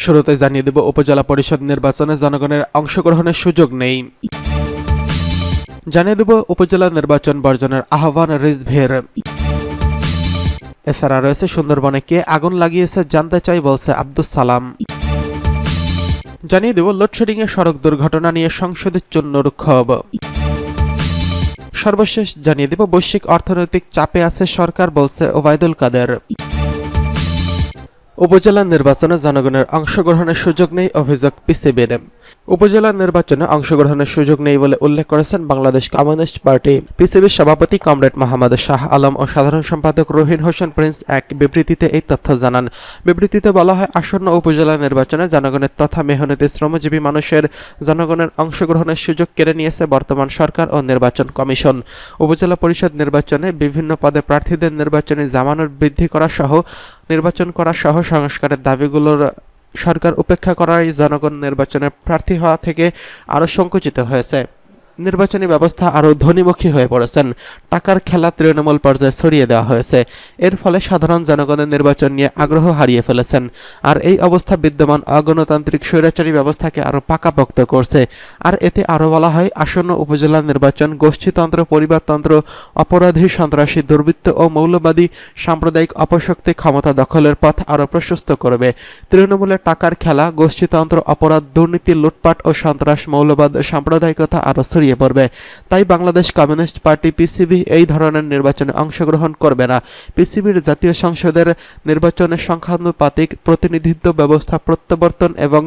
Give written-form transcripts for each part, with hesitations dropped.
শুরুতে জানিয়ে দেব উপজেলা পরিষদ নির্বাচনে জনগণের অংশগ্রহণের সুযোগ নেই। জানিয়ে দেব উপজেলা নির্বাচন বর্জনের আহ্বান রিজভির। এছাড়া রয়েছে সুন্দরবনে কে আগুন লাগিয়েছে জানতে চাই বলছে আব্দুস সালাম। জানিয়ে দেব লোডশেডিং এ সড়ক দুর্ঘটনা নিয়ে সংসদের জন্য ক্ষোভ। সর্বশেষ জানিয়ে দেব বৈশ্বিক অর্থনৈতিক চাপে আছে সরকার বলছে ওবায়দুল কাদের। উপজেলা নির্বাচনে জনগণের অংশগ্রহণের সুযোগ নেই অভিযোগ পিসিবির। উপজেলা নির্বাচনে অংশগ্রহণের সুযোগ নেই বলে উল্লেখ করেছেন বাংলাদেশ কমিউনিস্ট পার্টি পিসিবির সভাপতি কমরেড মোহাম্মদ শাহ আলম ও সাধারণ সম্পাদক রহিন হোসেন প্রিন্স এক বিবৃতিতে এই তথ্য জানান। বিবৃতিতে বলা হয়, আসন্ন উপজেলা নির্বাচনে জনগণের তথা মেহনতি শ্রমজীবী মানুষের জনগণের অংশগ্রহণের সুযোগ কেড়ে নিয়েছে বর্তমান সরকার ও নির্বাচন কমিশন। উপজেলা পরিষদ নির্বাচনে বিভিন্ন পদে প্রার্থীদের নির্বাচনী জামানত বৃদ্ধি করা সহ নির্বাচন করা সহ সংস্কারের দাবিগুলোর সরকার উপেক্ষা করায় জনগণ নির্বাচনে প্রার্থী হওয়া থেকে আরও সংকুচিত হয়েছে। নির্বাচনী ব্যবস্থা আরও ধ্বনিমুখী হয়ে পড়েছেন। টাকার খেলা তৃণমূল পর্যায়ে ছড়িয়ে দেওয়া হয়েছে। এর ফলে সাধারণ জনগণের নির্বাচন নিয়ে আগ্রহ হারিয়ে ফেলেছেন। আর এই অবস্থা বিদ্যমান অগণতান্ত্রিক স্বৈরাচারী ব্যবস্থাকে আরও পাকাপোক্ত করছে। আর এতে আরও বলা হয়, আসন্ন উপজেলা নির্বাচন গোষ্ঠীতন্ত্র, পরিবারতন্ত্র, অপরাধী, সন্ত্রাসী, দুর্বৃত্ত ও মৌলবাদী সাম্প্রদায়িক অপশক্তি ক্ষমতা দখলের পথ আরও প্রশস্ত করবে। তৃণমূলের টাকার খেলা, গোষ্ঠীতন্ত্র, অপরাধ, দুর্নীতি, লুটপাট ও সন্ত্রাস, মৌলবাদ, সাম্প্রদায়িকতা আরও ছড়িয়ে পড়বে। তাই বাংলাদেশ কমিউনিস্ট পার্টি পিসিবি এই ধরনের নির্বাচনে অংশগ্রহণ করবে না। পিসিবির জাতীয় সংসদের নির্বাচনে সংখ্যানুপাতিক প্রতিনিধিত্ব ব্যবস্থা প্রত্যাবর্তন এবং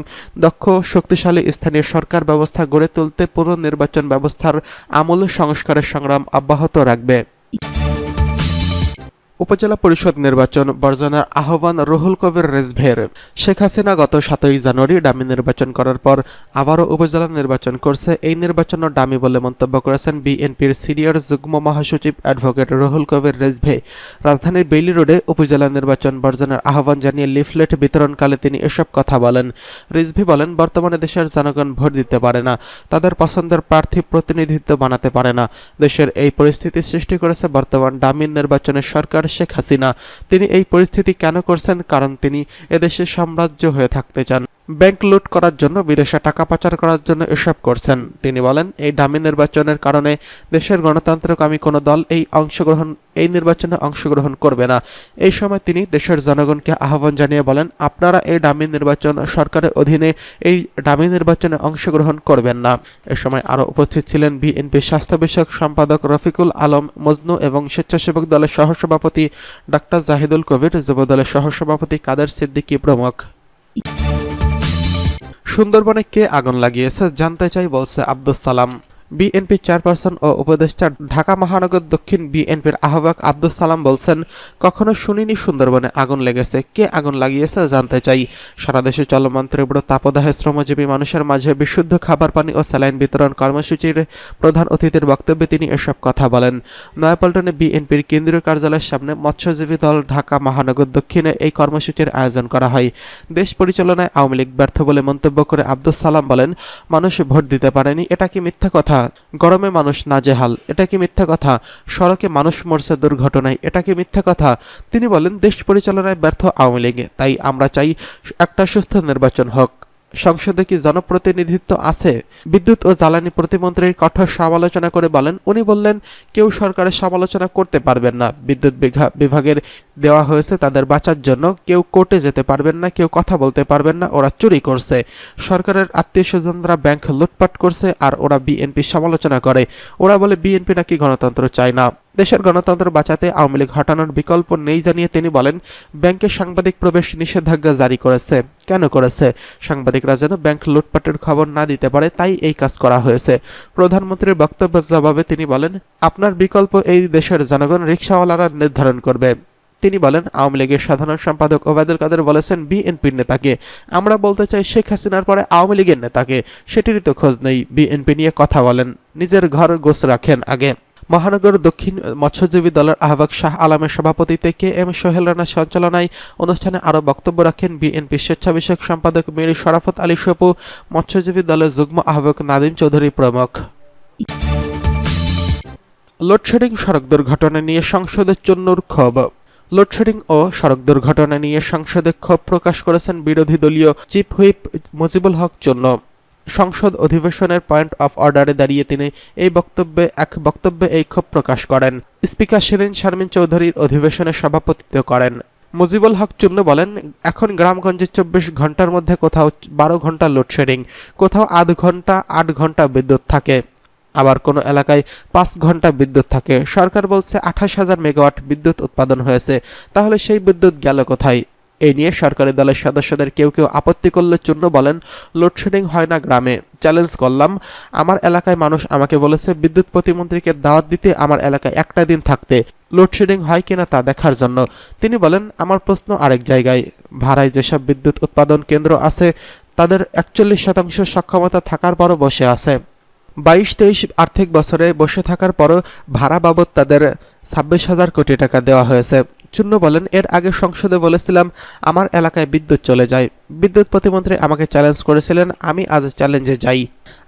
দক্ষ শক্তিশালী স্থানীয় সরকার ব্যবস্থা গড়ে তুলতে পুরো নির্বাচন ব্যবস্থার আমূল সংস্কারের সংগ্রাম অব্যাহত রাখবে। উপজেলা পরিষদ নির্বাচন বর্জনের আহ্বান রুহুল কবির রিজভির। শেখ হাসিনা গত 7 জানুয়ারি ডামি নির্বাচন করার পর আবারও উপজেলা নির্বাচন করছে। এই নির্বাচনও ডামি বলে মন্তব্য করেছেন বিএনপির সিনিয়র যুগ্ম মহাসচিব অ্যাডভোকেট রুহুল কবির রিজভি। রাজধানীর বেইলি রোডে উপজেলা নির্বাচন বর্জনের আহ্বান জানিয়ে লিফলেট বিতরণকালে তিনি এসব কথা বলেন। রিজভি বলেন, বর্তমানে দেশের জনগণ ভোট দিতে পারে না, তাদের পছন্দের প্রার্থী প্রতিনিধিত্ব বানাতে পারে না। দেশের এই পরিস্থিতি সৃষ্টি করেছে বর্তমান ডামি নির্বাচনের সরকার শেখ হাসিনা। তিনি এই পরিস্থিতি কেন করছেন? কারণ তিনি এদেশে সাম্রাজ্য হয়ে থাকতে চান। ব্যাংক লুট করার জন্য, বিদেশে টাকা পাচার করার জন্য এসব করছেন। তিনি বলেন, এই ডামি নির্বাচনের কারণে দেশের গণতন্ত্রকামী কোনো দল এই নির্বাচনে অংশগ্রহণ করবে না। এই সময় তিনি দেশের জনগণকে আহ্বান জানিয়ে বলেন, আপনারা এই ডামি নির্বাচন সরকারের অধীনে এই ডামি নির্বাচনে অংশগ্রহণ করবেন না। এ সময় আরও উপস্থিত ছিলেন বিএনপির স্বাস্থ্য বিষয়ক সম্পাদক রফিকুল আলম মজনু এবং স্বেচ্ছাসেবক দলের সহসভাপতি ডাক্তার জাহিদুল কবির, যুব দলের সহসভাপতি কাদের সিদ্দিকী প্রমুখ। সুন্দরবনে কে আগুন লাগিয়েছে জানতে চাই বলছে আব্দুস সালাম। বিএনপি চেয়ারপারসন ও উপদেষ্টা ঢাকা মহানগর দক্ষিণ বিএনপির আহ্বায়ক আব্দুস সালাম বলছেন, কখনো শুনিনি সুন্দরবনে আগুন লেগেছে, কে আগুন লাগিয়েছে জানতে চাই। সারা দেশে চলমান তীব্র তাপদাহে শ্রমজীবী মানুষের মাঝে বিশুদ্ধ খাবার পানি ও স্যালাইন বিতরণ কর্মসূচির প্রধান অতিথির বক্তব্যে তিনি এসব কথা বলেন। নয়াপল্টনে বিএনপির কেন্দ্রীয় কার্যালয়ের সামনে মৎস্যজীবী দল ঢাকা মহানগর দক্ষিণে এই কর্মসূচির আয়োজন করা হয়। দেশ পরিচালনায় আওয়ামী লীগ ব্যর্থ বলে মন্তব্য করে আব্দুস সালাম বলেন, মানুষ ভোট দিতে পারেনি, এটা কি মিথ্যা কথা? গরমে মানুষ নাজেহাল, এটা কি মিথ্যা কথা? সড়কে মানুষ মরছে দুর্ঘটনায়, এটা কি মিথ্যা কথা? তিনি বলেন, দেশ পরিচালনায় ব্যর্থ আওয়ামী লীগ, তাই আমরা চাই একটা সুস্থ নির্বাচন হোক। সংসদে কি জনপ্রতিনিধিত্ব আছে? বিদ্যুৎ ও জ্বালানি প্রতিমন্ত্রীর কঠোর সমালোচনা করে বলেন, উনি বললেন, কেউ সরকারের সমালোচনা করতে পারবেন না। বিদ্যুৎ বিভাগের দেওয়া হয়েছে তাদের বাঁচার জন্য। কেউ কোর্টে যেতে পারবেন না, কেউ কথা বলতে পারবেন না, ওরা চুরি করছে। সরকারের আত্মীয় স্বজনরা ব্যাংক লুটপাট করছে আর ওরা বিএনপি সমালোচনা করে। ওরা বলে বিএনপি নাকি গণতন্ত্র চায় না। দেশের গণতন্ত্র বাঁচাতে আওয়ামী লীগ হটানোর বিকল্প নেই জানিয়ে তিনি বলেন, ব্যাংকে সাংবাদিক প্রবেশ নিষেধাজ্ঞা জারি করেছে। কেন করেছে? সাংবাদিকরা যেন ব্যাংক লুটপাটের খবর না দিতে পারে, তাই এই কাজ করা হয়েছে। প্রধানমন্ত্রীর বক্তব্যের জবাবে তিনি বলেন, আপনার বিকল্প এই দেশের জনগণ রিকশাওয়ালারা নির্ধারণ করবে। তিনি বলেন, আওয়ামী লীগের সাধারণ সম্পাদক ওবায়দুল কাদের বলেছেন বিএনপির নেতাকে। আমরা বলতে চাই শেখ হাসিনার পরে আওয়ামী লীগের নেতাকে, সেটিরই তো খোঁজ নেই। বিএনপি নিয়ে কথা বলেন, নিজের ঘর গোছ রাখেন আগে। মহানগর দক্ষিণ মৎস্যজীবী দলের আহ্বায়ক শাহ আলমের সভাপতিত্বে কে এম সোহেল রানার সঞ্চালনায় অনুষ্ঠানে আরও বক্তব্য রাখেন বিএনপির স্বেচ্ছা বিষয়ক সম্পাদক মীর শরাফত আলী সপু, মৎস্যজীবী দলের যুগ্ম আহ্বায়ক নাদিম চৌধুরী প্রমুখ। লোডশেডিং সড়ক দুর্ঘটনা নিয়ে সংসদের জন্য ক্ষোভ। লোডশেডিং ও সড়ক দুর্ঘটনা নিয়ে সংসদে ক্ষোভ প্রকাশ করেছেন বিরোধী দলীয় চিফ হুইপ মুজিবুল হক চূন্য। সংসদ অধিবেশনের পয়েন্ট অফ অর্ডারে দাঁড়িয়ে তিনি এক বক্তব্যে এই ক্ষোভ প্রকাশ করেন। স্পিকার শিরীন শারমিন চৌধুরীর অধিবেশনে সভাপতিত্ব করেন। মুজিবুল হক চূন্য বলেন, এখন গ্রামগঞ্জে 24 ঘন্টার মধ্যে কোথাও 12 ঘন্টা লোডশেডিং, কোথাও আধ ঘন্টা 8 ঘন্টা বিদ্যুৎ থাকে, আবার কোনো এলাকায় 5 ঘন্টা বিদ্যুৎ থাকে। সরকার বলছে 28,000 মেগাওয়াট বিদ্যুৎ উৎপাদন হয়েছে, তাহলে সেই বিদ্যুৎ গেল কোথায়? এই নিয়ে সরকারি দলের সদস্যদের কেউ কেউ আপত্তি করলে চূন্য বলেন, লোডশেডিং হয় না গ্রামে, চ্যালেঞ্জ করলাম। আমার এলাকায় মানুষ আমাকে বলেছে বিদ্যুৎ প্রতিমন্ত্রীকে দাওয়াত দিতে আমার এলাকায় একটা দিন থাকতে, লোডশেডিং হয় কিনা তা দেখার জন্য। তিনি বলেন, আমার প্রশ্ন আরেক জায়গায়। ভাড়ায় যেসব বিদ্যুৎ উৎপাদন কেন্দ্র আছে তাদের 41% সক্ষমতা থাকার পরও বসে আছে। 22-23 আর্থিক বছরে বসে থাকার পরও ভাড়া বাবদ তাদের 26,000 কোটি টাকা দেওয়া হয়েছে। চূন্য বলেন, এর আগে সংসদে বলেছিলাম আমার এলাকায় বিদ্যুৎ চলে যায়। বিদ্যুৎ প্রতিমন্ত্রী আমাকে চ্যালেঞ্জ করেছিলেন, আমি আজ চ্যালেঞ্জে যাই।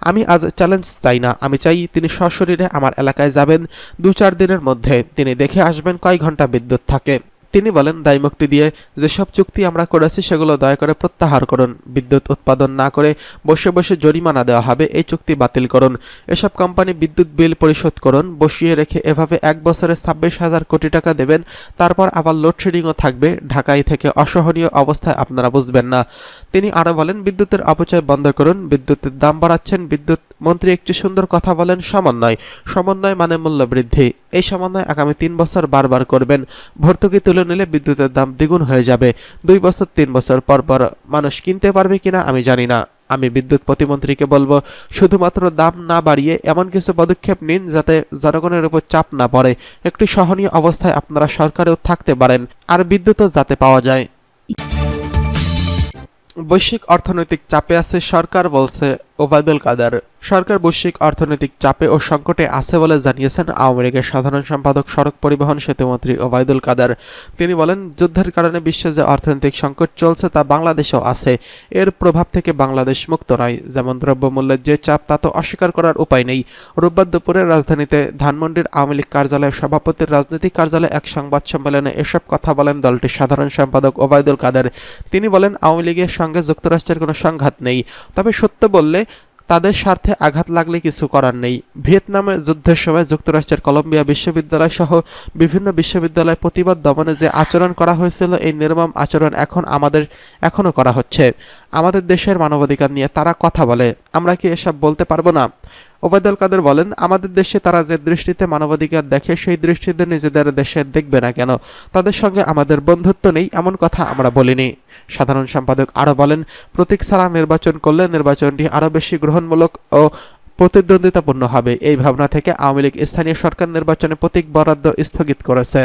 আমি আজ চ্যালেঞ্জ চাই না, আমি চাই তিনি সশরীরে আমার এলাকায় যাবেন 2-4 দিনের মধ্যে, তিনি দেখে আসবেন কয় ঘন্টা বিদ্যুৎ থাকে। তিনি বলেন, দায়মুক্তি দিয়ে যেসব চুক্তি আমরা করেছি সেগুলো দয়া করে প্রত্যাহার করুন। বিদ্যুৎ উৎপাদন না করে বসে বসে জরিমানা দেওয়া হবে, এই চুক্তি বাতিল করুন। এসব কোম্পানি বিদ্যুৎ বিল পরিশোধ করুন। বসিয়ে রেখে এভাবে 1 বছরে 26,000 কোটি টাকা দেবেন, তারপর আবার লোডশেডিংও থাকবে। ঢাকায় থেকে অসহনীয় অবস্থায় আপনারা বুঝবেন না। তিনি আরও বলেন, বিদ্যুতের অপচয় বন্ধ করুন, বিদ্যুতের দাম বাড়াচ্ছেন। বিদ্যুৎ মন্ত্রী একটি সুন্দর কথা বলেন, সমন্বয় মানে মূল্য বৃদ্ধি। এই সমন্বয় আগামী 3 বছর বারবার করবেন। ভর্তুকি তুলে নিলে বিদ্যুতের দাম দ্বিগুণ হয়ে যাবে। 2 বছর 3 বছর পর পর মানুষ কিনতে পারবে কিনা আমি জানি না। আমি বিদ্যুৎ প্রতিমন্ত্রীকে বলবো, শুধুমাত্র দাম না বাড়িয়ে এমন কিছু পদক্ষেপ নিন যাতে জনগণের উপর চাপ না পড়ে। একটি সহনীয় অবস্থায় আপনারা সরকারেও থাকতে পারেন, আর বিদ্যুৎও যাতে পাওয়া যায়। বৈশ্বিক অর্থনৈতিক চাপে আছে সরকার, বলছে ওবায়দুল কাদের। সরকার বৈশ্বিক অর্থনৈতিক চাপে ও সংকটে আছে বলে জানিয়েছেন আওয়ামী লীগের সাধারণ সম্পাদক, সড়ক পরিবহন সেতুমন্ত্রী ওবায়দুল কাদের। তিনি বলেন, যুদ্ধের কারণে বিশ্বে যে অর্থনৈতিক সংকট চলছে তা বাংলাদেশেও আছে। এর প্রভাব থেকে বাংলাদেশ মুক্ত নয়। যেমন দ্রব্যমূল্যের যে চাপ তা তো অস্বীকার করার উপায় নেই। রোববার দুপুরে রাজধানীতে ধানমন্ডির আওয়ামী লীগ কার্যালয়ের সভাপতির রাজনৈতিক কার্যালয়ে এক সংবাদ সম্মেলনে এসব কথা বলেন দলটির সাধারণ সম্পাদক ওবায়দুল কাদের। তিনি বলেন, আওয়ামী লীগের সঙ্গে যুক্তরাষ্ট্রের কোনো সংঘাত নেই, তবে সত্য বললে তাদের স্বার্থে আঘাত লাগলে কিছু করার নেই। ভিয়েতনামে যুদ্ধের সময় যুক্তরাষ্ট্রের কলম্বিয়া বিশ্ববিদ্যালয় সহ বিভিন্ন বিশ্ববিদ্যালয় প্রতিবাদ দমনে যে আচরণ করা হয়েছিল, এই নির্মম আচরণ এখনও করা হচ্ছে। আমাদের দেশের মানবাধিকার নিয়ে তারা কথা বলে, আমরা কি এসব বলতে পারবো না? ওবায়দুল কাদের বলেন, আমাদের দেশে তারা যে দৃষ্টিতে মানবাধিকার দেখে সেই দৃষ্টিতে নিজেদের দেশে দেখবে না কেন? তাদের সঙ্গে আমাদের বন্ধুত্ব নেই এমন কথা আমরা বলিনি। সাধারণ সম্পাদক আরও বলেন, প্রতীক ছাড়া নির্বাচন করলে নির্বাচনটি আরও বেশি গ্রহণমূলক ও প্রতিদ্বন্দ্বিতাপূর্ণ হবে। এই ভাবনা থেকে আওয়ামী লীগ স্থানীয় সরকার নির্বাচনে প্রতীক বরাদ্দ স্থগিত করেছে।